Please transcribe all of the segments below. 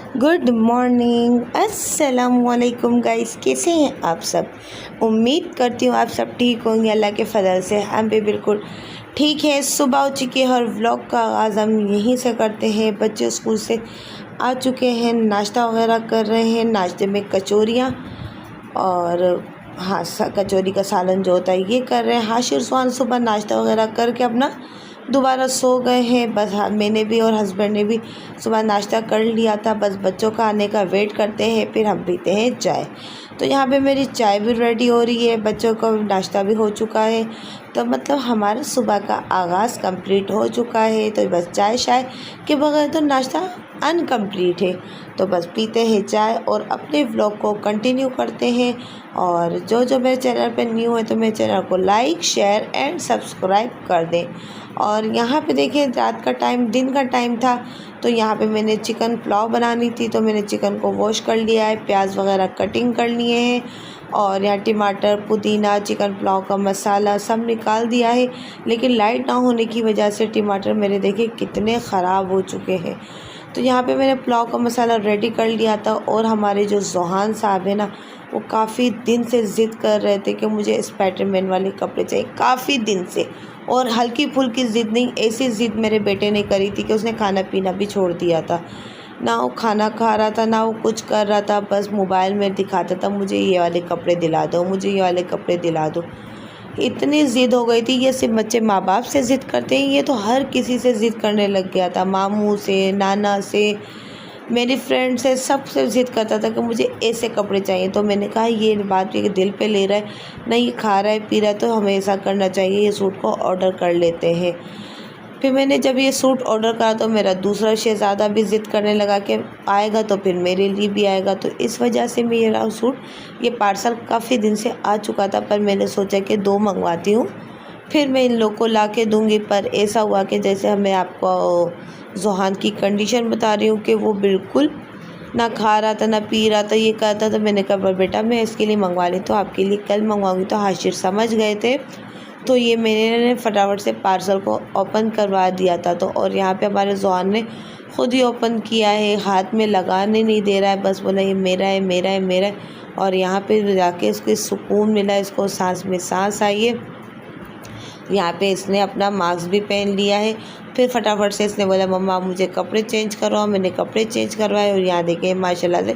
Good morning, अस्सलामुअलैकुम guys. कैसे हैं आप सब? उम्मीद करती हूँ आप सब ठीक होंगे। अल्लाह के फजल से हम भी बिल्कुल ठीक है। सुबह हो चुकी है और व्लॉग का आगाज़ हम यहीं से करते हैं। बच्चे स्कूल से आ चुके हैं, नाश्ता वगैरह कर रहे हैं। नाश्ते में कचौरियाँ और कचौरी का सालन जो होता है ये कर रहे हैं। हाशिर सुहान सुबह नाश्ता वगैरह करके अपना दोबारा सो गए हैं। बस मैंने भी और हस्बैंड ने भी सुबह नाश्ता कर लिया था। बस बच्चों का आने का वेट करते हैं, फिर हम पीते हैं चाय। तो यहाँ पे मेरी चाय भी रेडी हो रही है, बच्चों का नाश्ता भी हो चुका है। तो मतलब हमारा सुबह का आगाज़ कंप्लीट हो चुका है। तो बस चाय के बगैर तो नाश्ता अनकम्प्लीट है। तो बस पीते हैं चाय और अपने व्लॉग को कंटिन्यू करते हैं। और जो मेरे चैनल पे न्यू है तो मेरे चैनल को लाइक, शेयर एंड सब्सक्राइब कर दें। और यहाँ पे देखिए दिन का टाइम था, तो यहाँ पे मैंने चिकन पुलाव बनानी थी। तो मैंने चिकन को वॉश कर लिया है, प्याज वगैरह कटिंग कर लिए हैं और यहाँ टमाटर, पुदीना, चिकन पुलाव का मसाला सब निकाल दिया है। लेकिन लाइट ना होने की वजह से टमाटर मेरे देखिए कितने ख़राब हो चुके हैं। तो यहाँ पे मैंने पुलाव का मसाला रेडी कर लिया था। और हमारे जो जोहान साहब है ना, वो काफ़ी दिन से ज़िद कर रहे थे कि मुझे स्पाइडरमैन वाले कपड़े चाहिए, काफ़ी दिन से। और हल्की फुल्की ज़िद नहीं, ऐसी ज़िद मेरे बेटे ने करी थी कि उसने खाना पीना भी छोड़ दिया था। ना वो खाना खा रहा था, ना वो कुछ कर रहा था, बस मोबाइल में दिखाता था मुझे ये वाले कपड़े दिला दो, मुझे ये वाले कपड़े दिला दो। इतनी ज़िद हो गई थी। ये सिर्फ बच्चे माँ बाप से ज़िद करते हैं, ये तो हर किसी से ज़िद करने लग गया था। मामू से, नाना से, मेरी फ्रेंड से, सबसे ज़िद करता था कि मुझे ऐसे कपड़े चाहिए। तो मैंने कहा ये बात ये दिल पे ले रहा है, नहीं खा रहा है पी रहा है, तो हमें ऐसा करना चाहिए, ये सूट को ऑर्डर कर लेते हैं। फिर मैंने जब ये सूट ऑर्डर करा तो मेरा दूसरा शहज़ादा भी ज़िद करने लगा कि आएगा तो फिर मेरे लिए भी आएगा। तो इस वजह से मेरा सूट ये पार्सल काफ़ी दिन से आ चुका था, पर मैंने सोचा कि 2 मंगवाती हूँ, फिर मैं इन लोग को ला के दूँगी। पर ऐसा हुआ कि जैसे मैं आपको जोहान की कंडीशन बता रही हूँ कि वो बिल्कुल ना खा रहा था, ना पी रहा था, ये कहता था। मैंने कहा बेटा मैं इसके लिए मंगवा ली, तो आपके लिए कल मंगवाऊँगी। तो हाशिर समझ गए थे, तो ये मैंने फटाफट से पार्सल को ओपन करवा दिया था। तो और यहाँ पे हमारे जोहान ने ख़ुद ही ओपन किया है, हाथ में लगाने नहीं दे रहा है, बस बोला ये मेरा है, मेरा है, मेरा है। और यहाँ पे जाके इसको सुकून मिला, इसको सांस में सांस आई है। यहाँ पे इसने अपना मास्क भी पहन लिया है। फिर फटाफट से इसने बोला मम्मा मुझे कपड़े चेंज करवाओ। मैंने कपड़े चेंज करवाए और यहाँ देखें माशाल्लाह से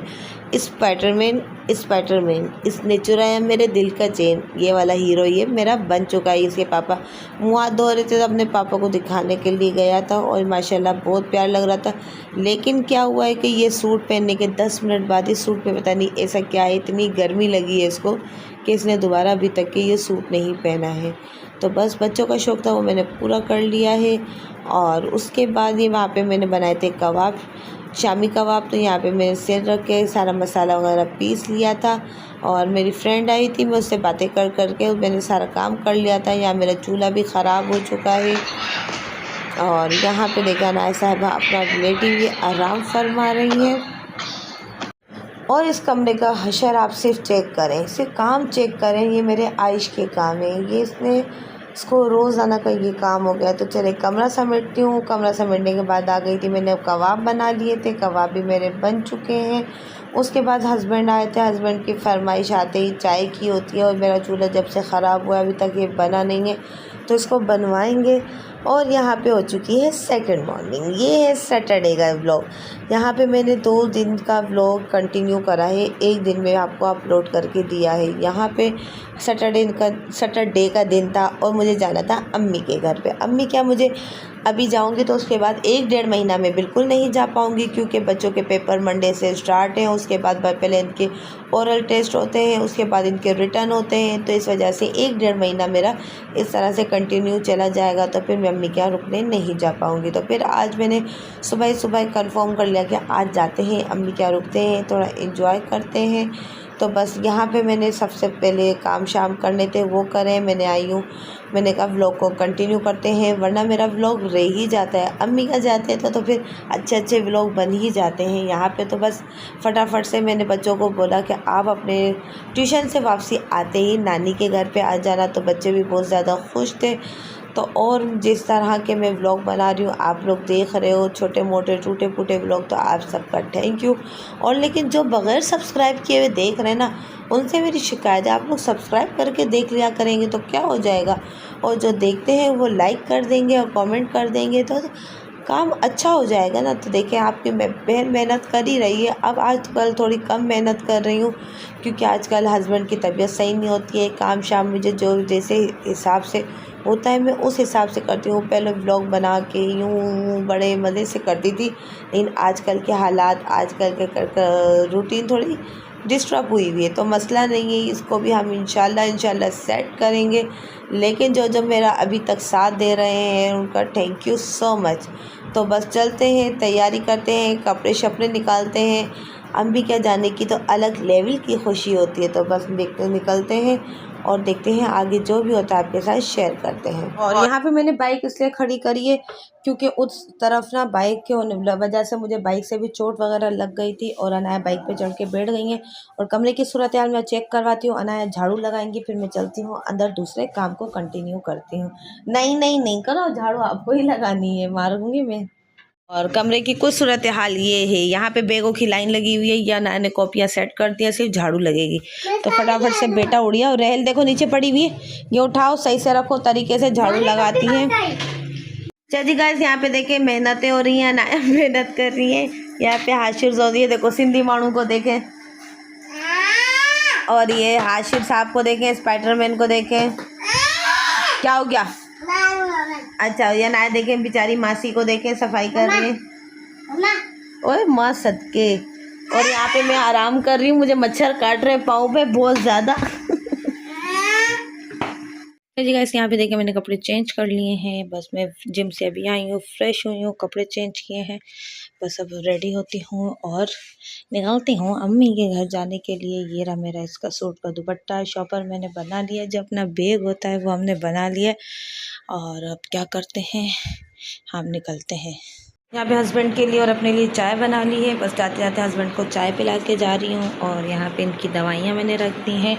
स्पाइडरमैन इसने चुराया मेरे दिल का चैन। ये वाला हीरो ये मेरा बन चुका है। इसके पापा मुँह हाथ धो रहे थे तो अपने पापा को दिखाने के लिए गया था और माशाल्लाह बहुत प्यार लग रहा था। लेकिन क्या हुआ है कि ये सूट पहनने के 10 मिनट बाद इस सूट पे पता नहीं ऐसा क्या है, इतनी गर्मी लगी है इसको कि इसने दोबारा अभी तक के ये सूट नहीं पहना है। तो बस बच्चों का शौक़ था वो मैंने पूरा कर लिया है। और उसके बाद ये वहाँ पे मैंने बनाए थे कबाब, शामी कबाब। तो यहाँ पे मैंने सिर रख के सारा मसाला वगैरह पीस लिया था। और मेरी फ्रेंड आई थी, मैं उससे बातें कर के मैंने सारा काम कर लिया था। यहाँ मेरा चूल्हा भी ख़राब हो चुका है। और यहाँ पे देखा नाय साहबा अपना रिलेटिव ये आराम फरमा रही है। और इस कमरे का हशर आप सिर्फ चेक करें, सिर्फ काम चेक करें, ये मेरे आइश के काम है। ये इसको रोज़ाना का ये काम हो गया। तो चले कमरा समेटती हूँ। कमरा समेटने के बाद आ गई थी, मैंने कबाब बना लिए थे, कबाब भी मेरे बन चुके हैं। उसके बाद हस्बैंड आए थे, हस्बैंड की फरमाइश आते ही चाय की होती है। और मेरा चूल्हा जब से ख़राब हुआ अभी तक ये बना नहीं है, तो इसको बनवाएंगे। और यहाँ पे हो चुकी है सेकंड मॉर्निंग। ये है सैटरडे का व्लॉग। यहाँ पे मैंने 2 दिन का व्लॉग कंटिन्यू करा है, एक दिन में आपको अपलोड करके दिया है। यहाँ पे सैटरडे का दिन था और मुझे जाना था अम्मी के घर पे। अम्मी क्या, मुझे अभी जाऊंगी तो उसके बाद 1-1.5 महीना में बिल्कुल नहीं जा पाऊंगी, क्योंकि बच्चों के पेपर मंडे से स्टार्ट हैं। उसके बाद पहले इनके ओरल टेस्ट होते हैं, उसके बाद इनके रिटर्न होते हैं। तो इस वजह से 1-1.5 महीना मेरा इस तरह से कंटिन्यू चला जाएगा। तो फिर मैं अम्मी के यहाँ रुकने नहीं जा पाऊँगी। तो फिर आज मैंने सुबह कंफर्म कर लिया कि आज जाते हैं अम्मी के यहाँ, रुकते हैं, थोड़ा इंजॉय करते हैं। तो बस यहाँ पे मैंने सबसे पहले काम शाम करने थे वो करें। मैंने आई हूँ, मैंने कहा व्लॉग को कंटिन्यू करते हैं, वरना मेरा व्लॉग रह ही जाता है। अम्मी का जाते हैं तो फिर अच्छे व्लॉग बन ही जाते हैं। यहाँ पे तो बस फटाफट से मैंने बच्चों को बोला कि आप अपने ट्यूशन से वापसी आते ही नानी के घर पे आ जाना। तो बच्चे भी बहुत ज़्यादा खुश थे। तो और जिस तरह के मैं व्लॉग बना रही हूँ आप लोग देख रहे हो, छोटे मोटे टूटे फूटे व्लॉग, तो आप सबका थैंक यू। और लेकिन जो बग़ैर सब्सक्राइब किए हुए देख रहे हैं ना, उनसे मेरी शिकायत है, आप लोग सब्सक्राइब करके देख लिया करेंगे तो क्या हो जाएगा, और जो देखते हैं वो लाइक कर देंगे और कमेंट कर देंगे तो काम अच्छा हो जाएगा ना। तो देखिए आपकी बहन मेहनत कर ही रही है। अब आजकल थोड़ी कम मेहनत कर रही हूँ क्योंकि आजकल हस्बैंड की तबीयत सही नहीं होती है, काम शाम मुझे जो जैसे हिसाब से होता है मैं उस हिसाब से करती हूँ। पहले व्लॉग बना के यूँ बड़े मज़े से करती थी, लेकिन आजकल के हालात, आजकल के रूटीन थोड़ी डिस्टर्ब हुई है, तो मसला नहीं है, इसको भी हम इंशाल्लाह सेट करेंगे। लेकिन जो मेरा अभी तक साथ दे रहे हैं उनका थैंक यू सो मच। तो बस चलते हैं, तैयारी करते हैं, कपड़े शपड़े निकालते हैं। अम्मी क्या जाने की तो अलग लेवल की खुशी होती है। तो बस देखते निकलते हैं और देखते हैं आगे जो भी होता है आपके साथ शेयर करते हैं। और यहाँ पे मैंने बाइक इसलिए खड़ी करी है क्योंकि उस तरफ ना बाइक के होने वजह से मुझे बाइक से भी चोट वगैरह लग गई थी और अनाया बाइक पे चढ़ के बैठ गई हैं। और कमरे की सूरत हाल मैं चेक करवाती हूँ, अनाया झाड़ू लगाएंगी, फिर मैं चलती हूँ अंदर, दूसरे काम को कंटिन्यू करती हूँ। नहीं करो, झाड़ू आपको ही लगानी है, मारूंगी मैं। और कमरे की कुछ सूरत हाल ये है, यहाँ पे बैगों की लाइन लगी हुई है, या नए कॉपियाँ सेट कर दिया, सिर्फ झाड़ू लगेगी। तो फटाफट से बेटा उड़िया, और रहल देखो नीचे पड़ी हुई है, ये उठाओ, सही से रखो, तरीके से झाड़ू लगाती है। चल जी गाइस, यहाँ पे देखे मेहनतें हो रही हैं, नया मेहनत कर रही है। यहाँ पे हाशिर जोदी है, देखो सिंधी मानू को देखें, और ये हाशिर साहब को देखें, स्पाइडरमैन को देखें। क्या हो गया? अच्छा, ये ना देखें, बेचारी मासी को देखें सफाई कर रही है। ओए माँ सदके। और यहाँ पे मैं आराम कर रही हूँ, मुझे मच्छर काट रहे हैं पाँव पे बहुत ज़्यादा। जी गाइस, यहाँ पे देखिए मैंने कपड़े चेंज कर लिए हैं, बस मैं जिम से अभी आई हूँ, फ्रेश हुई हूँ, कपड़े चेंज किए हैं, बस अब रेडी होती हूँ और निकलती हूँ अम्मी के घर जाने के लिए। ये रहा मेरा इसका सूट का दुपट्टा, शॉपर मैंने बना लिया, जो अपना बैग होता है वो हमने बना लिया। और अब क्या करते हैं, हम निकलते हैं। यहाँ पे हस्बैंड के लिए और अपने लिए चाय बना ली है, बस जाते जाते हस्बैंड को चाय पिला के जा रही हूँ। और यहाँ पे इनकी दवाइयाँ मैंने रख दी हैं,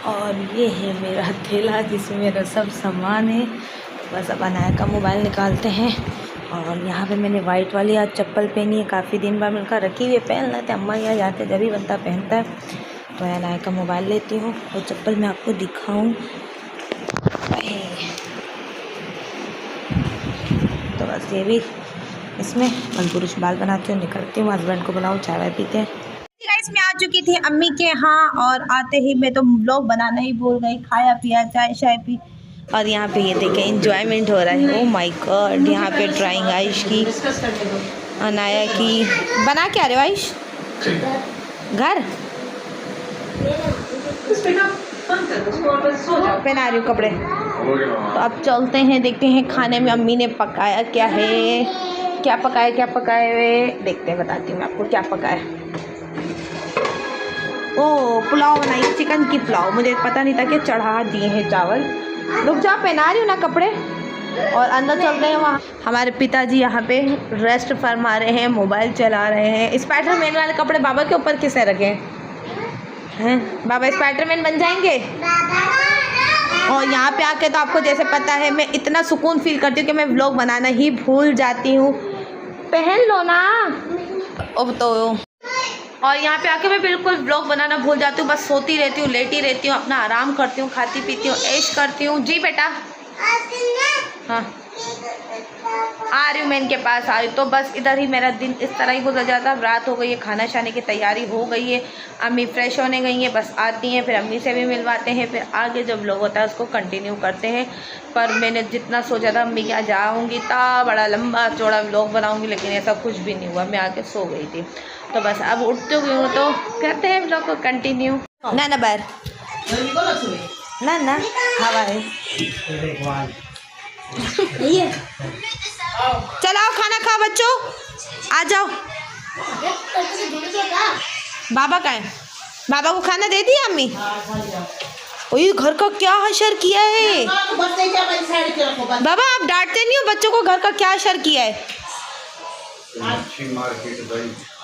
और ये है मेरा थैला जिसमें मेरा सब सामान है। बस अब अनाया का मोबाइल निकालते हैं। और यहाँ पे मैंने वाइट वाली आज चप्पल पहनी है, काफ़ी दिन बाद मिलकर रखी हुई है, पहन लेते अम्मा यहाँ जाते जब भी बनता पहनता है। तो मैं अनाया का मोबाइल लेती हूँ और चप्पल मैं आपको दिखाऊँ। तो बस ये भी इसमें पुरुष बाल बनाती हूँ, निकलती हूँ, हस्बैंड को बुलाऊँ, चाय वाय पीते हैं। गाइस, मैं आ चुकी थी अम्मी के यहाँ, और आते ही मैं तो व्लॉग बनाना ही भूल गई, खाया पिया, चाय शाय पी। और यहाँ पे ये देखें एंजॉयमेंट हो रहा है। ओह माय गॉड, यहाँ पे ड्राइंग आयुष की, अनाया की। बना क्या रहे हो आयुष? घर पहना रही हूँ कपड़े। तो अब चलते हैं, देखते हैं खाने में अम्मी ने पकाया क्या है, क्या पकाए हुए देखते हैं, बताती हूँ मैं आपको क्या पकाया। ओ पुलाव बनाई, चिकन की पुलाव, मुझे पता नहीं था कि चढ़ा दिए हैं चावल। रुक जा, पहना रही हूँ ना कपड़े। और अंदर चलते हैं, वहाँ हमारे पिताजी यहाँ पे रेस्ट फरमा रहे हैं, मोबाइल चला रहे हैं। स्पाइडरमैन वाले कपड़े बाबा के ऊपर किसे रखे हैं? बाबा स्पाइडरमैन बन जाएंगे। और यहाँ पे आके तो आपको जैसे पता है मैं इतना सुकून फील करती हूँ कि मैं व्लॉग बनाना ही भूल जाती हूँ। पहन लो ना अब तो। और यहाँ पे आके मैं बिल्कुल व्लॉग बनाना भूल जाती हूँ, बस सोती रहती हूँ, लेटी रहती हूँ, अपना आराम करती हूँ, खाती पीती हूँ, ऐश करती हूँ। जी बेटा, हाँ आ रही हूँ, मैं इनके पास आ रही हूँ। तो बस इधर ही मेरा दिन इस तरह ही गुजर जाता है। रात हो गई है, खाना शाने की तैयारी हो गई है, अम्मी फ्रेश होने गई हैं, बस आती हैं, फिर अम्मी से भी मिलवाते हैं, फिर आगे जो व्लॉग होता है उसको कंटिन्यू करते हैं। पर मैंने जितना सोचा था अम्मी क्या जाऊँगी ता बड़ा लंबा चौड़ा व्लॉग बनाऊँगी, लेकिन ऐसा कुछ भी नहीं हुआ, मैं आके सो गई थी। तो बस अब उठते हुए हूँ तो करते हैं व्लॉग को कंटिन्यू। ना बाहर ना हवा है। चलाओ, खाना खाओ बच्चों, आ जाओ। बाबा का है, बाबा को खाना दे दिया अम्मी। ओए घर का क्या हशर किया है बाबा, आप डांटते नहीं हो बच्चों को, घर का क्या हशर किया है?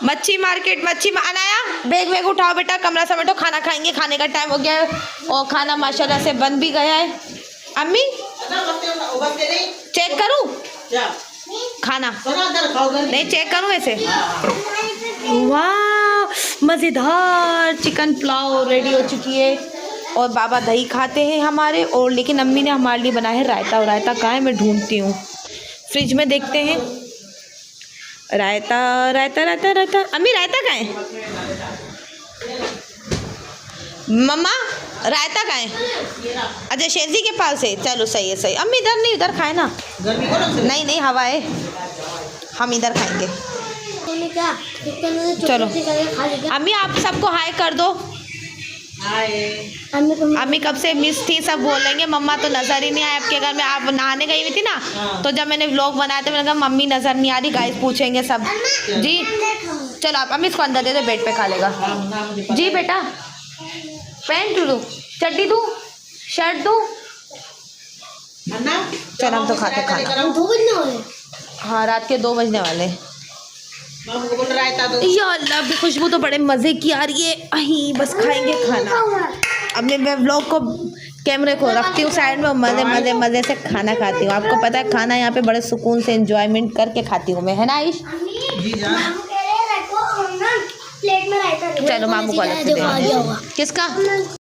मच्छी मार्केट अनाया बैग वैग उठाओ बेटा, कमरा समेटो, खाना खाएंगे, खाने का टाइम हो गया है। और खाना माशाल्लाह से बन भी गया है। अम्मी चेक करूं खाना? नहीं चेक करूं वैसे? वाह मज़ेदार चिकन पुलाव रेडी हो चुकी है और बाबा दही खाते हैं हमारे। और लेकिन अम्मी ने हमारे लिए बनाया है रायता। और रायता कहाँ है मैं ढूंढती हूँ, फ्रिज में देखते हैं। रायता रायता रायता रायता, अम्मी रायता कहाँ है? मम्मा रायता कहाँ है? अच्छा शेर जी के पास है, चलो सही है सही। अम्मी इधर नहीं, उधर खाए ना। नहीं नहीं हवा है, हम इधर खाएंगे। चलो अम्मी आप सबको हाय कर दो। अम्मी कब से मिस थी, सब बोलेंगे मम्मा तो नज़र ही नहीं आए आपके घर में। आप नहाने गई हुई थी ना, तो जब मैंने व्लॉग बनाया था मैंने कहा मम्मी नज़र नहीं आ रही, गाइस पूछेंगे सब जी। चलो आप अम्मी इसको अंदर दे दो, बेड पे खा लेगा जी। बेटा पैंट दूँ, चड्डी दूँ, शर्ट दूँ? चलो हम तो खाते खाना। हाँ रात के 2 बजने वाले। या अल्लाह भी खुशबू तो बड़े मज़े की आ रही है। अही बस खाएंगे खाना। अब मैं व्लॉग को कैमरे को रखती हूँ साइड में, मज़े मज़े मज़े से खाना खाती हूँ। आपको पता है खाना यहाँ पे बड़े सुकून से एंजॉयमेंट करके खाती हूँ मैं, है ना आयुष? चलो मामू को अलग से दे। किसका?